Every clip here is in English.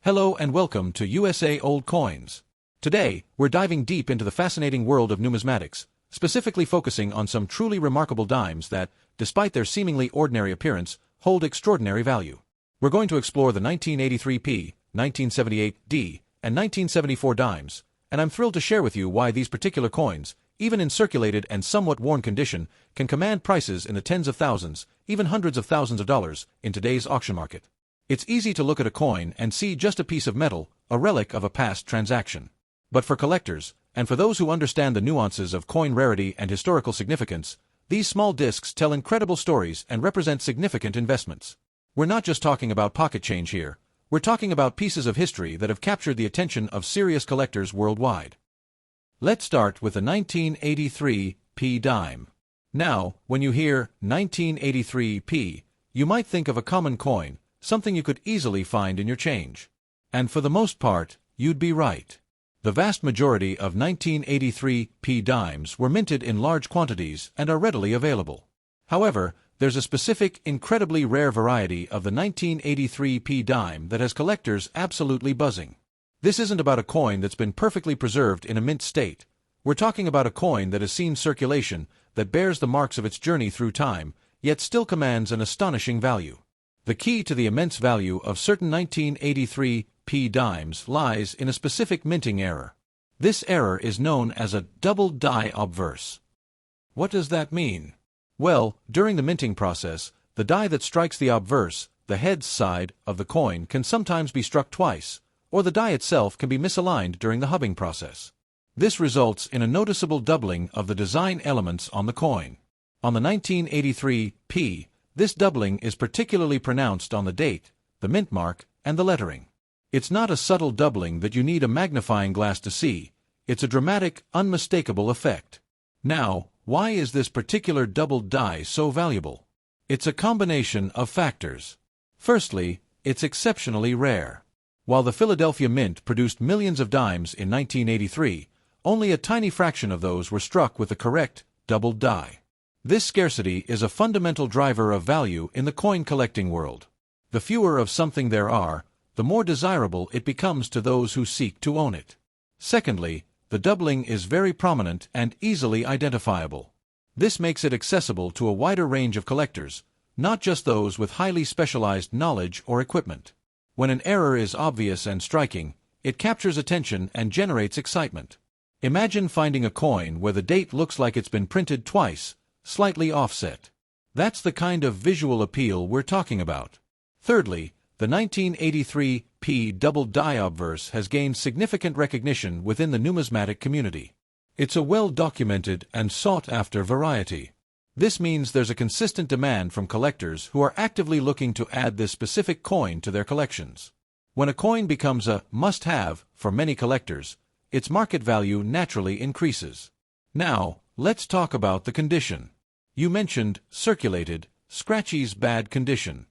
Hello and welcome to USA Old Coins. Today, we're diving deep into the fascinating world of numismatics, specifically focusing on some truly remarkable dimes that, despite their seemingly ordinary appearance, hold extraordinary value. We're going to explore the 1983p, 1978d, and 1974 dimes, and I'm thrilled to share with you why these particular coins, even in circulated and somewhat worn condition, can command prices in the tens of thousands, even hundreds of thousands of dollars, in today's auction market. It's easy to look at a coin and see just a piece of metal, a relic of a past transaction. But for collectors, and for those who understand the nuances of coin rarity and historical significance, these small discs tell incredible stories and represent significant investments. We're not just talking about pocket change here, we're talking about pieces of history that have captured the attention of serious collectors worldwide. Let's start with the 1983p dime. Now, when you hear 1983p, you might think of a common coin, something you could easily find in your change. And for the most part, you'd be right. The vast majority of 1983p dimes were minted in large quantities and are readily available. However, there's a specific, incredibly rare variety of the 1983p dime that has collectors absolutely buzzing. This isn't about a coin that's been perfectly preserved in a mint state. We're talking about a coin that has seen circulation, that bears the marks of its journey through time, yet still commands an astonishing value. The key to the immense value of certain 1983p dimes lies in a specific minting error. This error is known as a double die obverse. What does that mean? Well, during the minting process, the die that strikes the obverse, the head side of the coin, can sometimes be struck twice, or the die itself can be misaligned during the hubbing process. This results in a noticeable doubling of the design elements on the coin. On the 1983p, this doubling is particularly pronounced on the date, the mint mark, and the lettering. It's not a subtle doubling that you need a magnifying glass to see, it's a dramatic, unmistakable effect. Now, why is this particular doubled die so valuable? It's a combination of factors. Firstly, it's exceptionally rare. While the Philadelphia Mint produced millions of dimes in 1983, only a tiny fraction of those were struck with the correct doubled die. This scarcity is a fundamental driver of value in the coin collecting world. The fewer of something there are, the more desirable it becomes to those who seek to own it. Secondly, the doubling is very prominent and easily identifiable. This makes it accessible to a wider range of collectors, not just those with highly specialized knowledge or equipment. When an error is obvious and striking, it captures attention and generates excitement. Imagine finding a coin where the date looks like it's been printed twice, slightly offset. That's the kind of visual appeal we're talking about. Thirdly, the 1983p double die obverse has gained significant recognition within the numismatic community. It's a well-documented and sought-after variety. This means there's a consistent demand from collectors who are actively looking to add this specific coin to their collections. When a coin becomes a must-have for many collectors, its market value naturally increases. Now, let's talk about the condition. You mentioned circulated, scratchy's bad condition.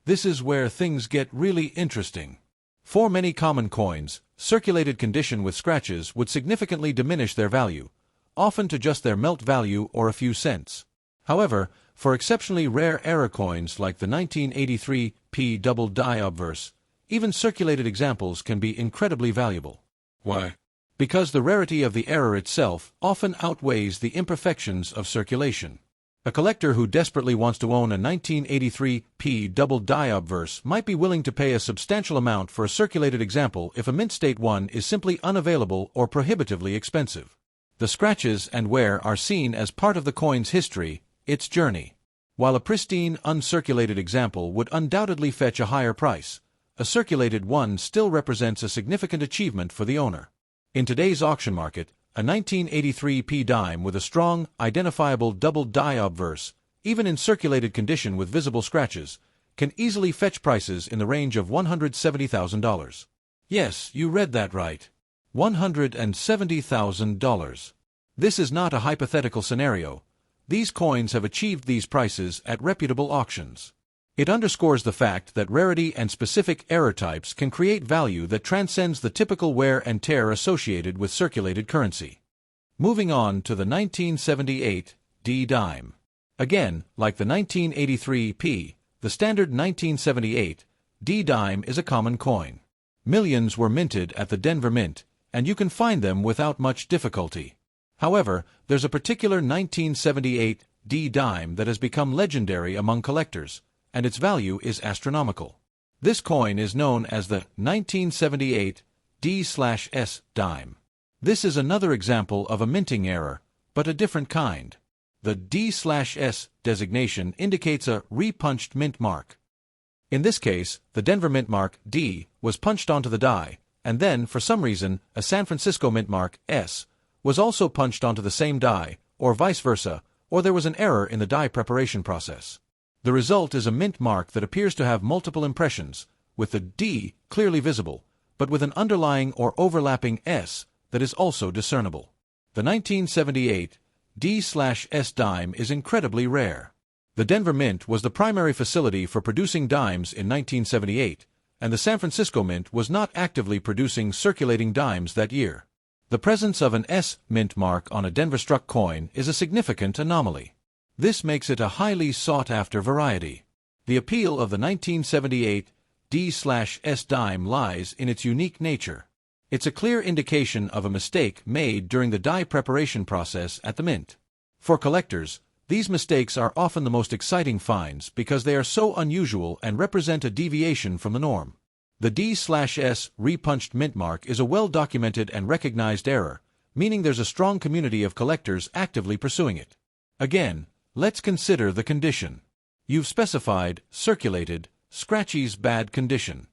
This is where things get really interesting. For many common coins, circulated condition with scratches would significantly diminish their value, often to just their melt value or a few cents. However, for exceptionally rare error coins like the 1983p double die obverse, even circulated examples can be incredibly valuable. Why? Because the rarity of the error itself often outweighs the imperfections of circulation. A collector who desperately wants to own a 1983p double die obverse might be willing to pay a substantial amount for a circulated example if a mint state one is simply unavailable or prohibitively expensive. The scratches and wear are seen as part of the coin's history, its journey. While a pristine, uncirculated example would undoubtedly fetch a higher price, a circulated one still represents a significant achievement for the owner. In today's auction market, a 1983p dime with a strong, identifiable double die obverse, even in circulated condition with visible scratches, can easily fetch prices in the range of $170,000. Yes, you read that right. $170,000. This is not a hypothetical scenario. These coins have achieved these prices at reputable auctions. It underscores the fact that rarity and specific error types can create value that transcends the typical wear and tear associated with circulated currency. Moving on to the 1978d dime. Again, like the 1983p, the standard 1978 D dime is a common coin. Millions were minted at the Denver Mint, and you can find them without much difficulty. However, there's a particular 1978 D dime that has become legendary among collectors, and its value is astronomical. This coin is known as the 1978 D/S dime. This is another example of a minting error, but a different kind. The D/S designation indicates a repunched mint mark. In this case, the Denver mint mark D was punched onto the die, and then, for some reason, a San Francisco mint mark S was also punched onto the same die, or vice versa, or there was an error in the die preparation process. The result is a mint mark that appears to have multiple impressions, with the D clearly visible, but with an underlying or overlapping S that is also discernible. The 1978 D/S dime is incredibly rare. The Denver Mint was the primary facility for producing dimes in 1978, and the San Francisco Mint was not actively producing circulating dimes that year. The presence of an S mint mark on a Denver-struck coin is a significant anomaly. This makes it a highly sought-after variety. The appeal of the 1978 D/S dime lies in its unique nature. It's a clear indication of a mistake made during the die preparation process at the mint. For collectors, these mistakes are often the most exciting finds because they are so unusual and represent a deviation from the norm. The D/S repunched mint mark is a well-documented and recognized error, meaning there's a strong community of collectors actively pursuing it. Again, let's consider the condition. You've specified circulated, scratchy's bad condition.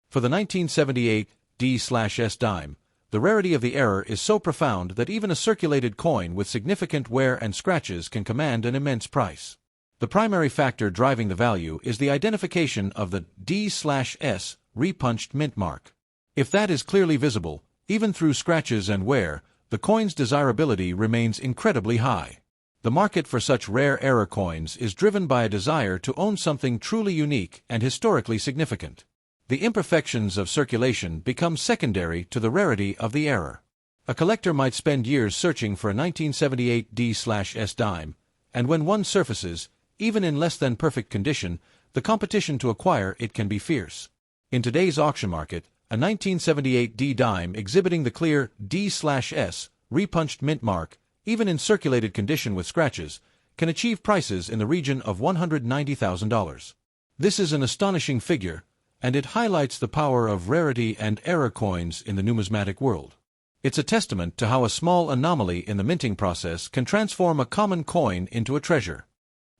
For the 1978 D/S dime, the rarity of the error is so profound that even a circulated coin with significant wear and scratches can command an immense price. The primary factor driving the value is the identification of the D/S repunched mint mark. If that is clearly visible, even through scratches and wear, the coin's desirability remains incredibly high. The market for such rare error coins is driven by a desire to own something truly unique and historically significant. The imperfections of circulation become secondary to the rarity of the error. A collector might spend years searching for a 1978 D/S dime, and when one surfaces, even in less than perfect condition, the competition to acquire it can be fierce. In today's auction market, a 1978 D dime exhibiting the clear D/S repunched mint mark, even in circulated condition with scratches, can achieve prices in the region of $190,000. This is an astonishing figure, and it highlights the power of rarity and error coins in the numismatic world. It's a testament to how a small anomaly in the minting process can transform a common coin into a treasure.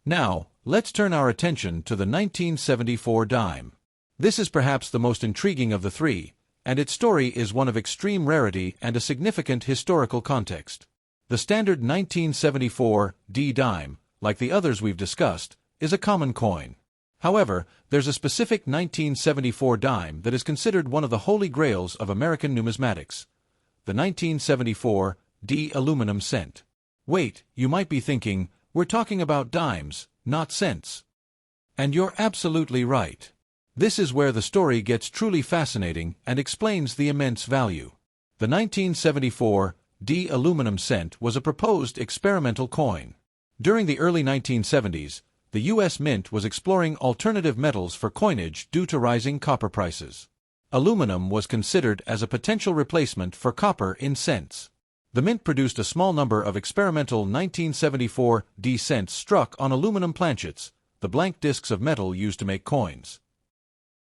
Now, let's turn our attention to the 1974 dime. This is perhaps the most intriguing of the three, and its story is one of extreme rarity and a significant historical context. The standard 1974 D dime, like the others we've discussed, is a common coin. However, there's a specific 1974 dime that is considered one of the holy grails of American numismatics, the 1974 D aluminum cent. Wait, you might be thinking, we're talking about dimes, not cents. And you're absolutely right. This is where the story gets truly fascinating and explains the immense value. The 1974 D aluminum cent was a proposed experimental coin. During the early 1970s, the U.S. Mint was exploring alternative metals for coinage due to rising copper prices. Aluminum was considered as a potential replacement for copper in cents. The Mint produced a small number of experimental 1974 D cents struck on aluminum planchets, the blank discs of metal used to make coins.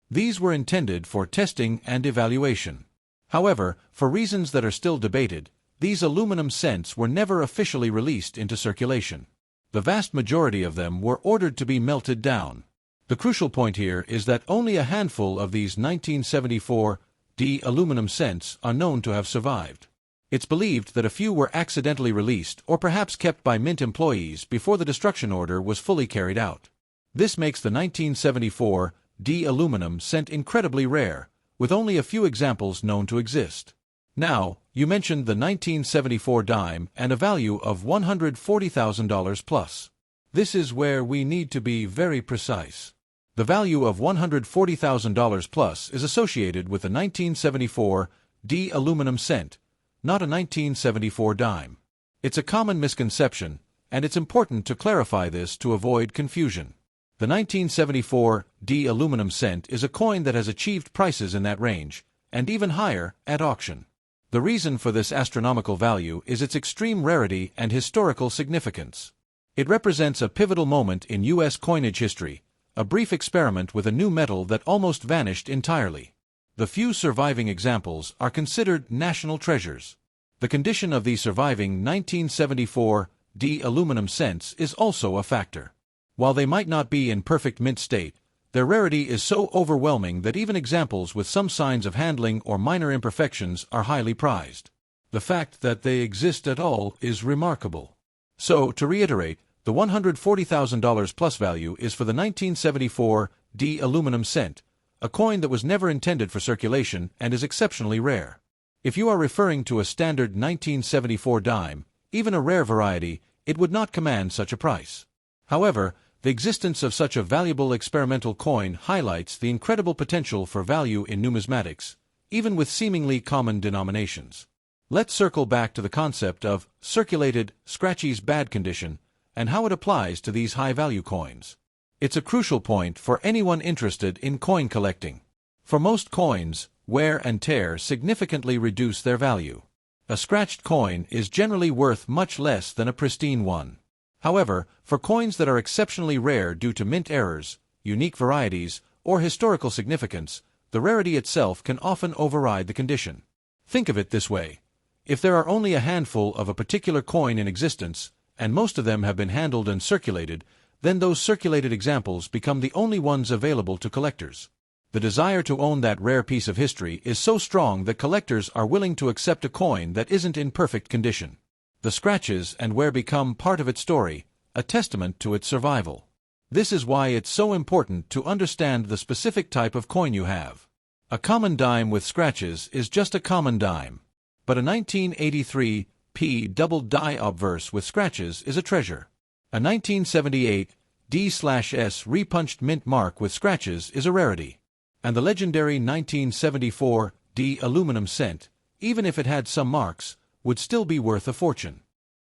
These were intended for testing and evaluation. However, for reasons that are still debated, these aluminum cents were never officially released into circulation. The vast majority of them were ordered to be melted down. The crucial point here is that only a handful of these 1974 D aluminum cents are known to have survived. It's believed that a few were accidentally released or perhaps kept by Mint employees before the destruction order was fully carried out. This makes the 1974 D aluminum cent incredibly rare, with only a few examples known to exist. Now, you mentioned the 1974 dime and a value of $140,000 plus. This is where we need to be very precise. The value of $140,000 plus is associated with the 1974 D aluminum cent, not a 1974 dime. It's a common misconception, and it's important to clarify this to avoid confusion. The 1974 D aluminum cent is a coin that has achieved prices in that range, and even higher, at auction. The reason for this astronomical value is its extreme rarity and historical significance. It represents a pivotal moment in U.S. coinage history, a brief experiment with a new metal that almost vanished entirely. The few surviving examples are considered national treasures. The condition of the surviving 1974 D aluminum cents is also a factor. While they might not be in perfect mint state, their rarity is so overwhelming that even examples with some signs of handling or minor imperfections are highly prized. The fact that they exist at all is remarkable. So, to reiterate, the $140,000 plus value is for the 1974 D aluminum cent, a coin that was never intended for circulation and is exceptionally rare. If you are referring to a standard 1974 dime, even a rare variety, it would not command such a price. However, the existence of such a valuable experimental coin highlights the incredible potential for value in numismatics, even with seemingly common denominations. Let's circle back to the concept of circulated, scratchy's bad condition, and how it applies to these high-value coins. It's a crucial point for anyone interested in coin collecting. For most coins, wear and tear significantly reduce their value. A scratched coin is generally worth much less than a pristine one. However, for coins that are exceptionally rare due to mint errors, unique varieties, or historical significance, the rarity itself can often override the condition. Think of it this way. If there are only a handful of a particular coin in existence, and most of them have been handled and circulated, then those circulated examples become the only ones available to collectors. The desire to own that rare piece of history is so strong that collectors are willing to accept a coin that isn't in perfect condition. The scratches and wear become part of its story, a testament to its survival. This is why it's so important to understand the specific type of coin you have. A common dime with scratches is just a common dime. But a 1983 P double die obverse with scratches is a treasure. A 1978 D/S repunched mint mark with scratches is a rarity. And the legendary 1974 D aluminum cent, even if it had some marks, would still be worth a fortune.